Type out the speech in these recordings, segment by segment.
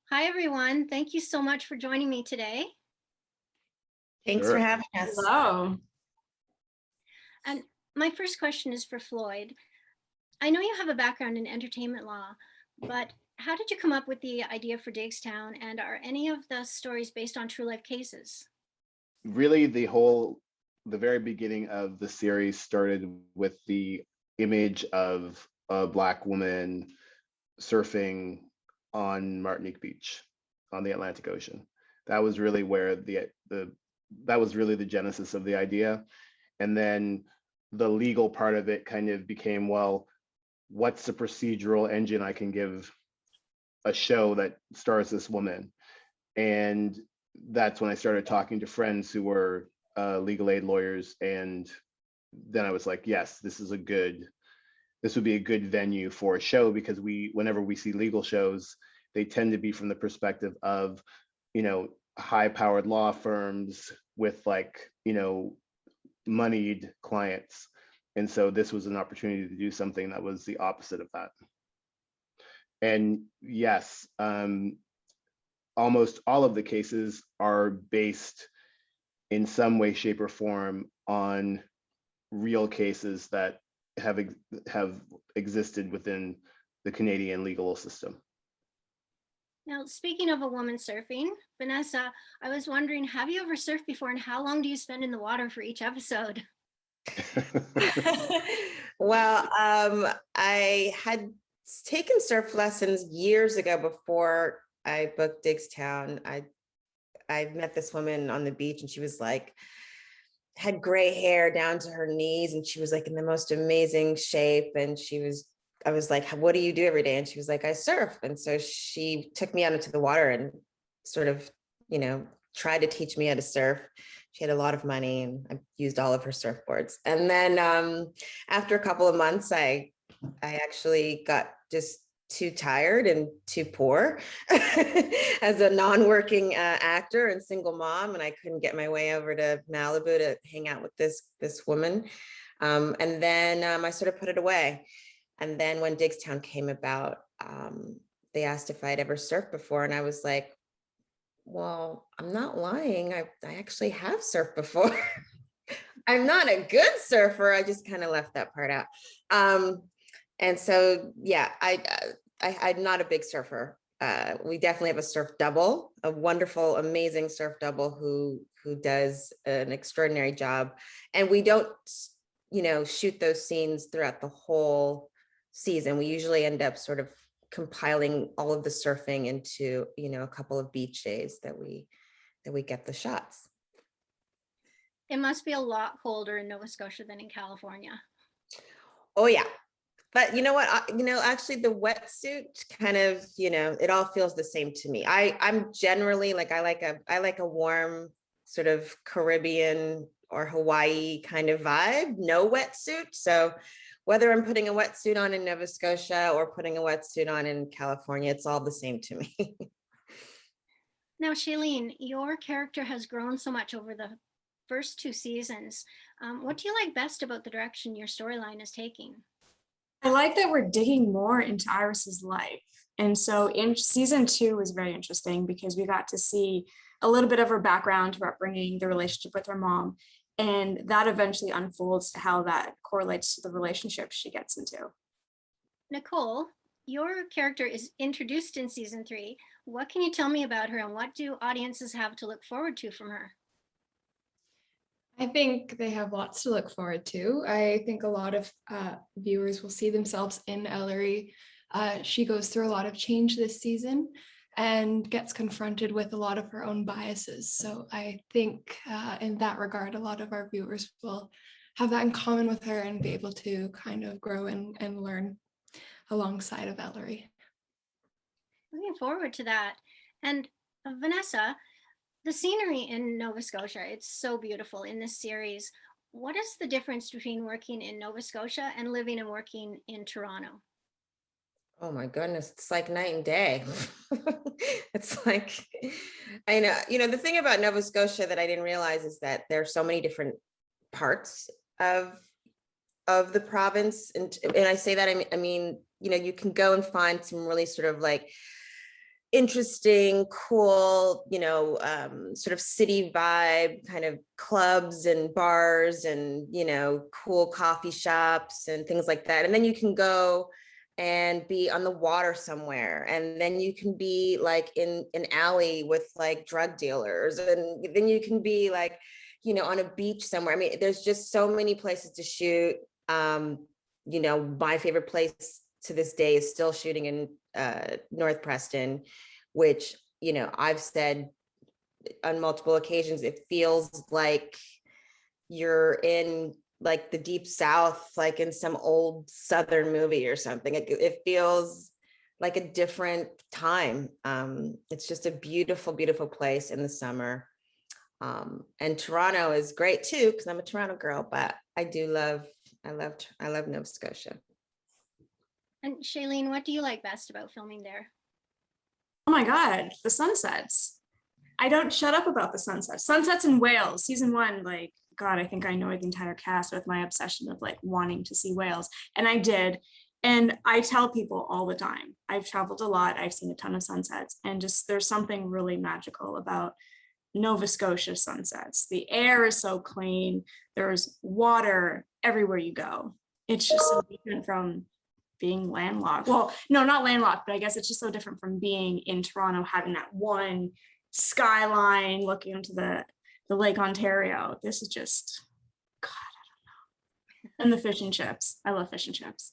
Hi, everyone. Thank you so much for joining me today. Thanks for having us. Hello. And my first question is for Floyd. I know you have a background in entertainment law, but how did you come up with the idea for Diggstown? And are any of the stories based on true life cases? Really, the very beginning of the series started with the image of a Black woman surfing on Martinique Beach on the Atlantic Ocean. That was really where that was really the genesis of the idea. And then the legal part of it kind of became, well, what's the procedural engine I can give a show that stars this woman? And that's when I started talking to friends who were legal aid lawyers. And then I was like, yes, this would be a good venue for a show, because whenever we see legal shows, they tend to be from the perspective of, high powered law firms with moneyed clients. And so this was an opportunity to do something that was the opposite of that. And yes, almost all of the cases are based in some way, shape, or form on real cases that have existed within the Canadian legal system. Now, speaking of a woman surfing, Vinessa, I was wondering, have you ever surfed before, and how long do you spend in the water for each episode? Well, I had taken surf lessons years ago before I booked Diggstown. I met this woman on the beach, and she was had gray hair down to her knees, and she was in the most amazing shape. And I was like, what do you do every day? And she was like, I surf. And so she took me out into the water and sort of, tried to teach me how to surf. She had a lot of money, and I used all of her surfboards. And then after a couple of months, I actually got just too tired and too poor as a non-working actor and single mom, and I couldn't get my way over to Malibu to hang out with this woman. And then I sort of put it away. And then when Diggstown came about, they asked if I'd ever surfed before, and I was like, well, I'm not lying. I actually have surfed before. I'm not a good surfer. I just kind of left that part out. And so, yeah, I'm not a big surfer. We definitely have a surf double, a wonderful, amazing surf double who does an extraordinary job. And we don't, shoot those scenes throughout the whole season. We usually end up sort of compiling all of the surfing into, a couple of beach days that we get the shots. It must be a lot colder in Nova Scotia than in California. Oh yeah. But you know what, actually the wetsuit kind of, it all feels the same to me. I'm generally I like a warm sort of Caribbean or Hawaii kind of vibe, no wetsuit. So whether I'm putting a wetsuit on in Nova Scotia or putting a wetsuit on in California, it's all the same to me. Now, Shailene, your character has grown so much over the first two seasons. What do you like best about the direction your storyline is taking? I like that we're digging more into Iris's life. And so in season 2 was very interesting because we got to see a little bit of her background, her upbringing, the relationship with her mom, and that eventually unfolds to how that correlates to the relationship she gets into. Nicole, your character is introduced in season 3. What can you tell me about her, and what do audiences have to look forward to from her? I think they have lots to look forward to. I think a lot of viewers will see themselves in Ellery. She goes through a lot of change this season and gets confronted with a lot of her own biases. So I think in that regard, a lot of our viewers will have that in common with her and be able to kind of grow and learn alongside of Ellery. Looking forward to that. And Vinessa, the scenery in Nova Scotia, it's so beautiful in this series. What is the difference between working in Nova Scotia and living and working in Toronto? Oh my goodness, it's like night and day. It's I know, the thing about Nova Scotia that I didn't realize is that there are so many different parts of the province. And I say that, I mean, you can go and find some really sort of interesting, cool, sort of city vibe kind of clubs and bars and, cool coffee shops and things like that. And then you can go and be on the water somewhere. And then you can be like in an alley with like drug dealers. And then you can be like, on a beach somewhere. I mean, there's just so many places to shoot. My favorite place to this day is still shooting in North Preston, which, I've said on multiple occasions, it feels like you're in like the deep South, like in some old Southern movie or something. It feels like a different time. It's just a beautiful, beautiful place in the summer. And Toronto is great too, because I'm a Toronto girl, but I love Nova Scotia. And Shailene, what do you like best about filming there? Oh my God, the sunsets. I don't shut up about the sunsets. Sunsets in Wales, season 1, like, God, I think I know the entire cast with my obsession of like wanting to see Wales. And I did. And I tell people all the time, I've traveled a lot, I've seen a ton of sunsets, and just there's something really magical about Nova Scotia sunsets. The air is so clean. There's water everywhere you go. It's just so different from being landlocked. Well, no, not landlocked, but I guess it's just so different from being in Toronto, having that one skyline looking into the Lake Ontario. This is just, God, I don't know. And the fish and chips. I love fish and chips.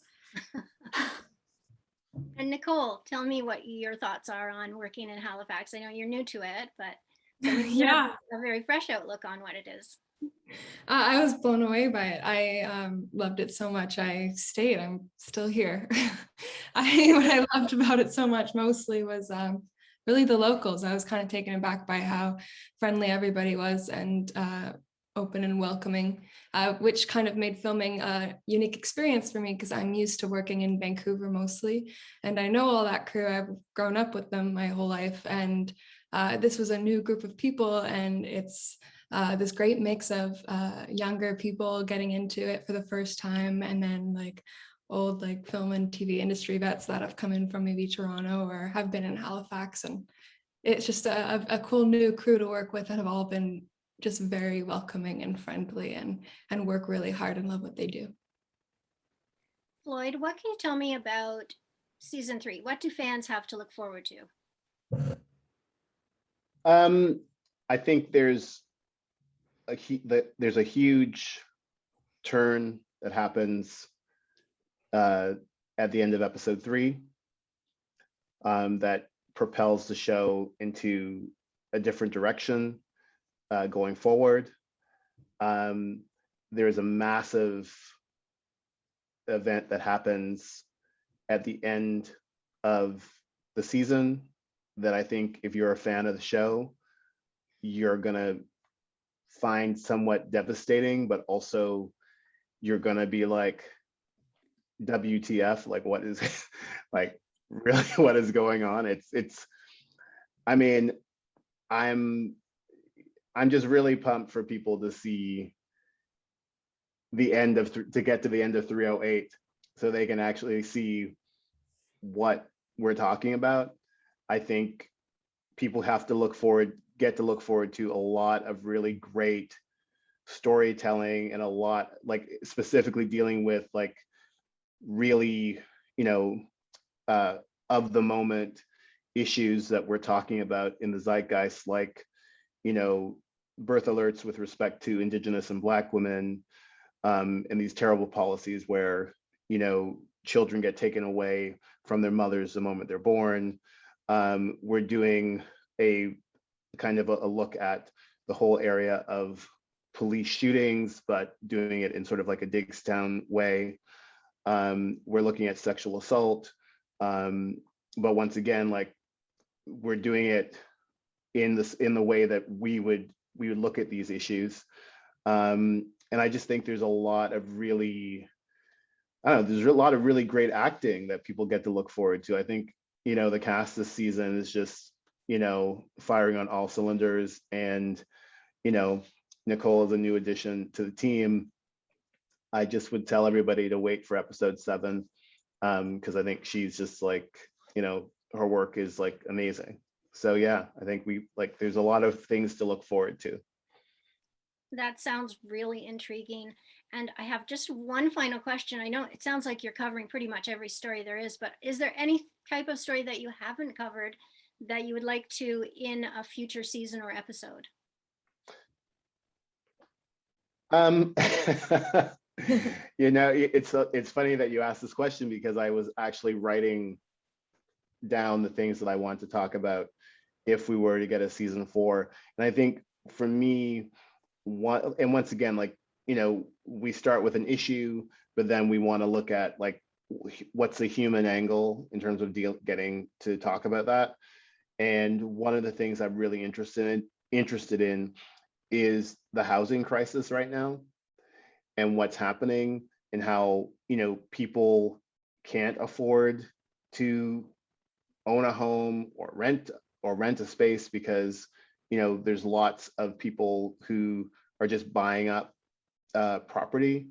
And Nicole, tell me what your thoughts are on working in Halifax. I know you're new to it, but you have a very fresh outlook on what it is. I was blown away by it. I loved it so much. I stayed. I'm still here. What I loved about it so much mostly was really the locals. I was kind of taken aback by how friendly everybody was and open and welcoming, which kind of made filming a unique experience for me because I'm used to working in Vancouver mostly. And I know all that crew. I've grown up with them my whole life. And this was a new group of people, and it's this great mix of younger people getting into it for the first time, and then like old like film and TV industry vets that have come in from maybe Toronto or have been in Halifax. And it's just a cool new crew to work with, and have all been just very welcoming and friendly and work really hard and love what they do. Floyd, what can you tell me about season 3? What do fans have to look forward to? I think there's a huge turn that happens at the end of episode 3 that propels the show into a different direction going forward. There's a massive event that happens at the end of the season that I think if you're a fan of the show, you're gonna find somewhat devastating, but also you're gonna be like, WTF, like what is like really what is going on? I mean, I'm just really pumped for people to see the end of to get to the end of 308 so they can actually see what we're talking about. I think people have to get to look forward to a lot of really great storytelling and a lot like specifically dealing with like really, of the moment issues that we're talking about in the zeitgeist, like, birth alerts with respect to Indigenous and Black women, and these terrible policies where, children get taken away from their mothers the moment they're born. We're doing a kind of a look at the whole area of police shootings, but doing it in sort of like a Diggstown way. We're looking at sexual assault, but once again, like we're doing it in the way that we would look at these issues. And I just think there's a lot of really, there's a lot of really great acting that people get to look forward to. I think, the cast this season is just, firing on all cylinders. And, Nicole is a new addition to the team. I just would tell everybody to wait for episode 7, because I think she's just like, her work is like amazing. So yeah, I think there's a lot of things to look forward to. That sounds really intriguing. And I have just one final question. I know it sounds like you're covering pretty much every story there is, but is there any type of story that you haven't covered that you would like to in a future season or episode? It's funny that you asked this question because I was actually writing down the things that I want to talk about if we were to get a season 4. And I think for me, once again, we start with an issue, but then we want to look at what's the human angle in terms of getting to talk about that. And one of the things I'm really interested in is the housing crisis right now and what's happening and how, people can't afford to own a home or rent a space because, there's lots of people who are just buying up property.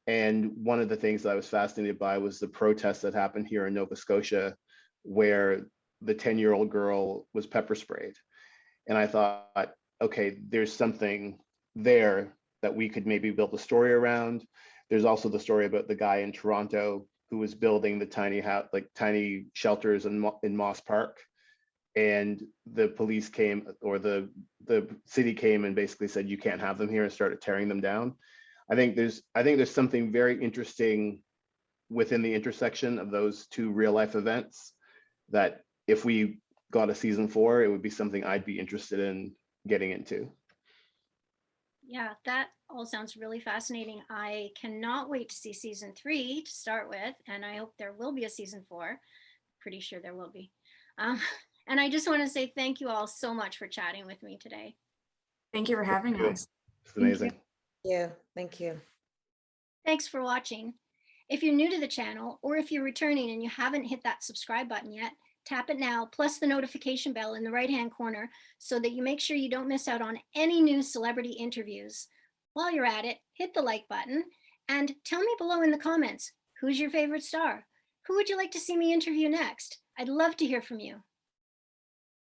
And one of the things that I was fascinated by was the protest that happened here in Nova Scotia, where the 10-year-old girl was pepper sprayed. And I thought, okay, there's something there that we could maybe build a story around. There's also the story about the guy in Toronto who was building the tiny shelters in Moss Park. And the police came, or the city came and basically said, you can't have them here, and started tearing them down. I think there's something very interesting within the intersection of those two real life events that if we got a season 4, it would be something I'd be interested in getting into. Yeah, that all sounds really fascinating. I cannot wait to see season 3 to start with, and I hope there will be a season 4. Pretty sure there will be. And I just want to say thank you all so much for chatting with me today. Thank you for having us. It's amazing. Thank you. Thanks for watching. If you're new to the channel, or if you're returning and you haven't hit that subscribe button yet, tap it now, plus the notification bell in the right-hand corner so that you make sure you don't miss out on any new celebrity interviews. While you're at it, hit the like button and tell me below in the comments, who's your favorite star? Who would you like to see me interview next? I'd love to hear from you.